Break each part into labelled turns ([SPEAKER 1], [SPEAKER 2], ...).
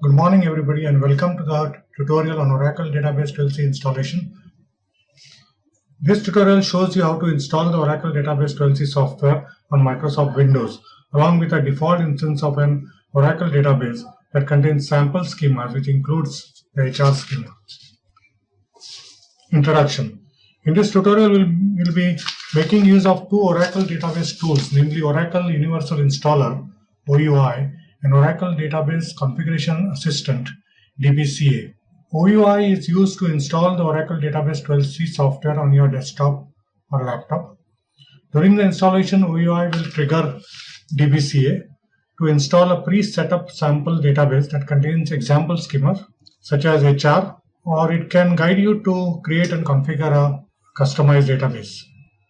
[SPEAKER 1] Good morning everybody and welcome to the tutorial on Oracle Database 12c installation. This tutorial shows you how to install the Oracle Database 12c software on Microsoft Windows along with a default instance of an Oracle database that contains sample schemas which includes the HR schema. Introduction. In this tutorial we'll be making use of two Oracle database tools, namely Oracle Universal Installer OUI and Oracle Database Configuration Assistant DBCA. OUI is used to install the Oracle Database 12c software on your desktop or laptop. During the installation, OUI will trigger DBCA to install a pre-set-up sample database that contains example schemas such as HR, or it can guide you to create and configure a customized database.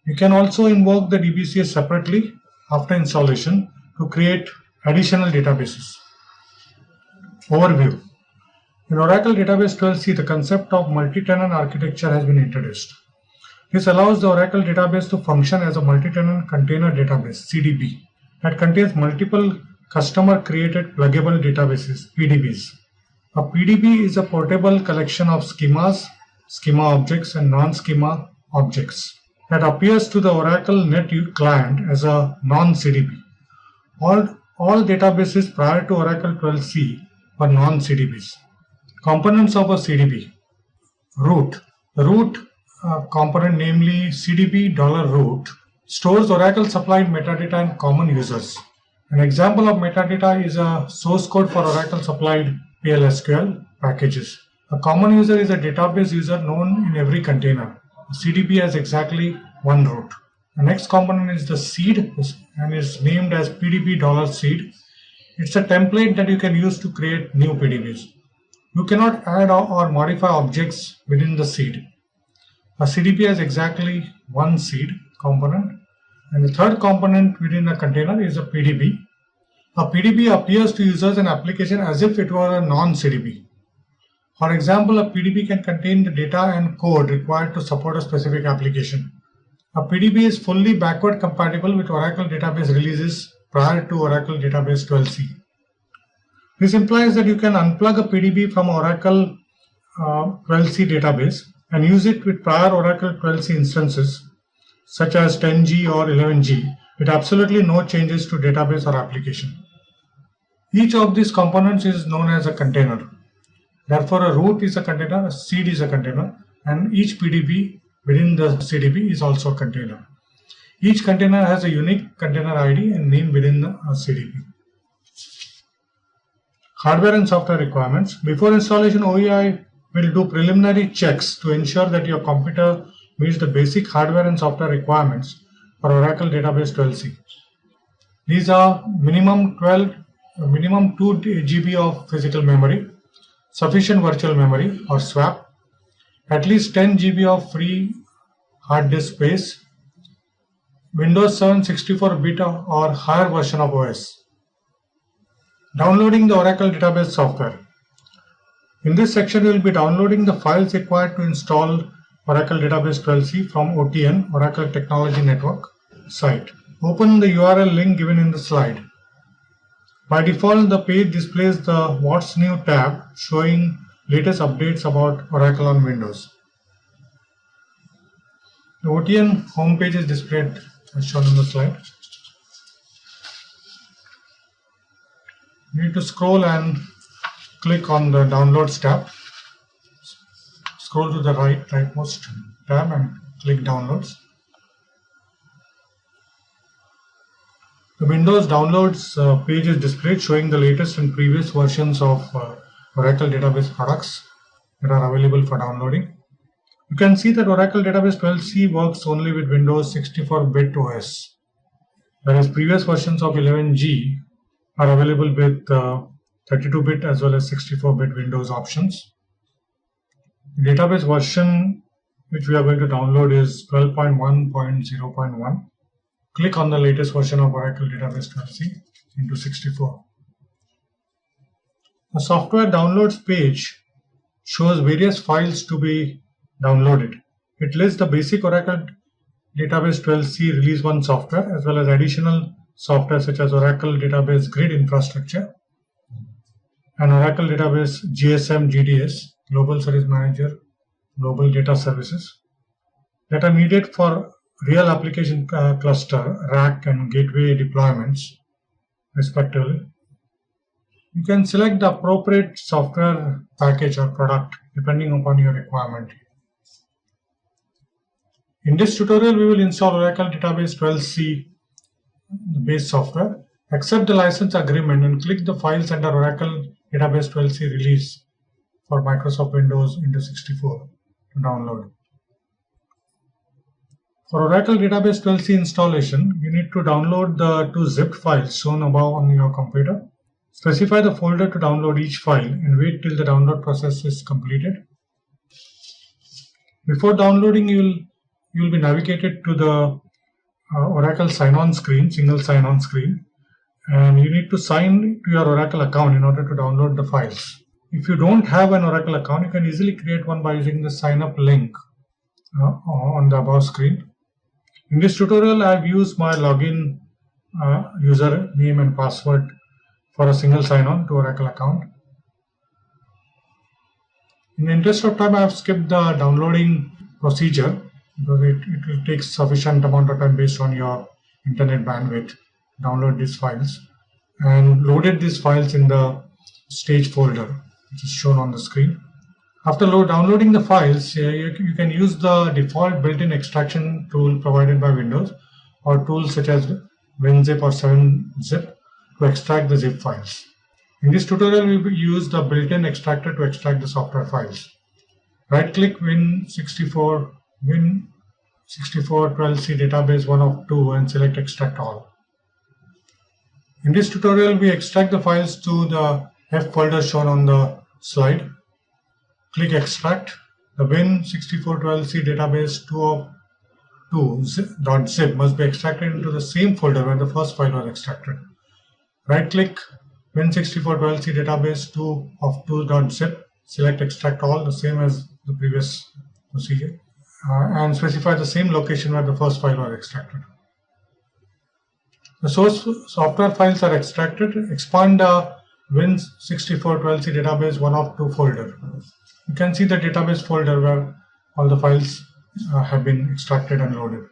[SPEAKER 1] You can also invoke the DBCA separately after installation to create additional databases. Overview. In Oracle Database 12c, the concept of multi-tenant architecture has been introduced. This allows the Oracle database to function as a multi-tenant container database, CDB, that contains multiple customer-created pluggable databases, PDBs. A PDB is a portable collection of schemas, schema objects, and non-schema objects that appears to the Oracle Net client as a non-CDB. All databases prior to Oracle 12c were non-CDBs. Components of a CDB. Root. The root component, namely CDB $root, stores Oracle supplied metadata and common users. An example of metadata is a source code for Oracle supplied PL/SQL packages. A common user is a database user known in every container. A CDB has exactly one root. The next component is the seed and is named as PDB $seed. It's a template that you can use to create new PDBs. You cannot add or modify objects within the seed. A CDB has exactly one seed component, and the third component within a container is a PDB. A PDB appears to users and application as if it were a non-CDB. For example, a PDB can contain the data and code required to support a specific application. A PDB is fully backward compatible with Oracle database releases prior to Oracle Database 12c. This implies that you can unplug a PDB from Oracle 12c database and use it with prior Oracle 12c instances such as 10G or 11G with absolutely no changes to database or application. Each of these components is known as a container. Therefore, a root is a container, a seed is a container, and each PDB within the CDB is also a container. Each container has a unique container ID and name within the CDB. Hardware and software requirements. Before installation, OUI will do preliminary checks to ensure that your computer meets the basic hardware and software requirements for Oracle Database 12c. These are minimum 2 GB of physical memory, sufficient virtual memory or swap, at least 10 GB of free hard disk space, Windows 7 64-bit or higher version of OS. Downloading the Oracle database software. In this section, we will be downloading the files required to install Oracle Database 12c from OTN, Oracle Technology Network site. Open the URL link given in the slide. By default, the page displays the What's New tab showing latest updates about Oracle on Windows. The OTN homepage is displayed as shown in the slide. You need to scroll and click on the Downloads tab. Scroll to the rightmost tab and click Downloads. The Windows Downloads page is displayed showing the latest and previous versions of Oracle database products that are available for downloading. You can see that Oracle Database 12c works only with Windows 64-bit OS, whereas previous versions of 11G are available with 32-bit as well as 64-bit Windows options. The database version which we are going to download is 12.1.0.1. Click on the latest version of Oracle Database 12c into 64. The software downloads page shows various files to be downloaded. It lists the basic Oracle Database 12c Release 1 software as well as additional software such as Oracle Database Grid Infrastructure, an Oracle database GSM GDS, Global Service Manager, Global Data Services, that are needed for real application cluster, rack, and gateway deployments, respectively. You can select the appropriate software package or product depending upon your requirement. In this tutorial, we will install Oracle Database 12c base software, accept the license agreement, and click the files under Oracle Database 12c release for Microsoft Windows into 64 to download. For Oracle Database 12c installation, you need to download the two zipped files shown above on your computer. Specify the folder to download each file and wait till the download process is completed. Before downloading, you will be navigated to the Oracle sign-on screen, single sign-on screen, and you need to sign to your Oracle account in order to download the files. If you don't have an Oracle account, you can easily create one by using the sign up link on the above screen. In this tutorial, I have used my login username and password for a single sign-on to Oracle account. In the interest of time, I have skipped the downloading procedure because it will take sufficient amount of time based on your internet bandwidth to download these files, and loaded these files in the stage folder, which is shown on the screen. After downloading the files, you can use the default built-in extraction tool provided by Windows or tools such as WinZip or 7-zip to extract the zip files. In this tutorial, we will use the built-in extractor to extract the software files. Right-click Win64 12c database 1 of 2 and select Extract All. In this tutorial, we extract the files to the F folder shown on the slide. Click Extract. The Win6412c database 2 of 2.zip must be extracted into the same folder where the first file was extracted. Right-click Win6412c database 2 of 2.zip, select Extract All, the same as the previous procedure, and specify the same location where the first file was extracted. The source software files are extracted. Expand the Win6412c database 1 of 2 folder. You can see the database folder where all the files have been extracted and loaded.